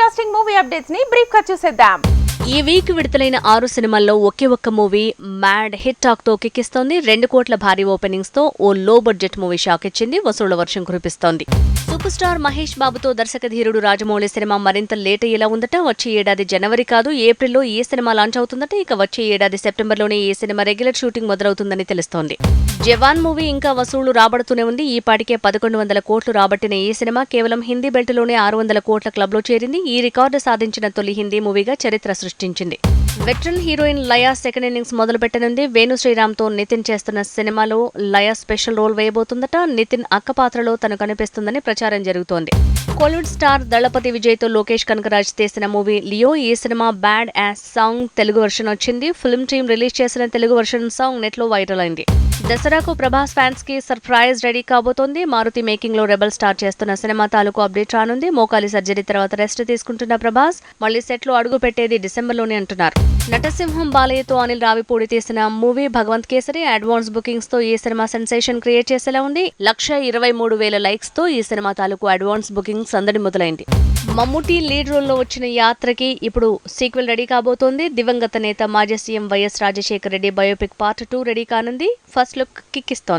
Blasting movie updates ని brief గా చూసేద్దాం. ఈ వీక్ విడుదలైన 6 సినిమాల్లో ఒకే ఒక్క మూవీ మ్యాడ్ హిట్ టాక్ తో కిక్కిస్తోంది. 2 కోట్ల భారీ ఓపెనింగ్స్ తో ఓ లో బడ్జెట్ మూవీ షాక్ ఇచ్చింది. వసూళ్ల వర్షం కురిపిస్తోంది. సూపర్ స్టార్ మహేష్ బాబుతో దర్శకధీరుడు రాజమౌళి సినిమా మరింత లేట్ అయ్యేలా ఉందట. వచ్చే ఏడాది జనవరి కాదు ఏప్రిల్లో ఈ సినిమా లాంచ్ అవుతుందట. ఇక వచ్చే ఏడాది సెప్టెంబర్లోనే ఈ సినిమా రెగ్యులర్ షూటింగ్ మొదలవుతుందని తెలుస్తోంది. జవాన్ మూవీ ఇంకా వసూళ్లు రాబడుతూనే ఉంది. ఈ పాటికే 1100 కోట్లు రాబట్టిన ఈ సినిమా కేవలం హిందీ బెల్ట్లోనే 600 కోట్ల క్లబ్లో చేరింది. ఈ రికార్డు సాధించిన తొలి హిందీ మూవీగా చరిత్ర సృష్టించింది. Veteran heroine Laya second innings మొదలుపెట్టనుంది. వేణు శ్రీరామ్తో నితిన్ చేస్తున్న సినిమాలో లయా స్పెషల్ రోల్ వేయబోతుందట. నితిన్ అక్క పాత్రలో తను కనిపిస్తుందని ప్రచారం జరుగుతోంది. కోలీవుడ్ స్టార్ దళపతి విజయ్తో లోకేష్ కనకరాజ్ తీసిన మూవీ లియో. ఈ సినిమా bad ass song Telugu version వచ్చింది. ఫిల్మ్ టీమ్ రిలీజ్ చేసిన తెలుగు వర్షన్ సాంగ్ నెట్లో వైరల్ అయింది. దసరాకు ప్రభాస్ ఫ్యాన్స్ కి సర్ప్రైజ్ రెడీ కాబోతోంది. మారుతి మేకింగ్ లో రెబల్ స్టార్ చేస్తున్న సినిమా తాలూకు అప్డేట్ రానుంది. మోకాలి సర్జరీ తర్వాత రెస్ట్ తీసుకుంటున్న ప్రభాస్ మళ్లీ సెట్ లో అడుగు పెట్టేది డిసెంబర్లోనే అంటున్నారు. నటసింహం బాలయ్యతో అనిల్ రావిపూడి తీసిన movie Bhagavanth Kesari advance bookings తో ఈ సినిమా సెన్సేషన్ క్రియేట్ చేసేలా ఉంది. 1,23,000 లైక్స్ తో ఈ సినిమా తాలూకు అడ్వాన్స్ బుకింగ్ సందడి మొదలైంది. మమ్ముటి లీడ్ రోల్లో వచ్చిన యాత్రకి ఇప్పుడు సీక్వెల్ రెడీ కాబోతోంది. దివంగత నేత మాజీ CM YS Rajasekhara Reddy biopic part 2 ready కానుంది. First look కిక్కిస్తోంది.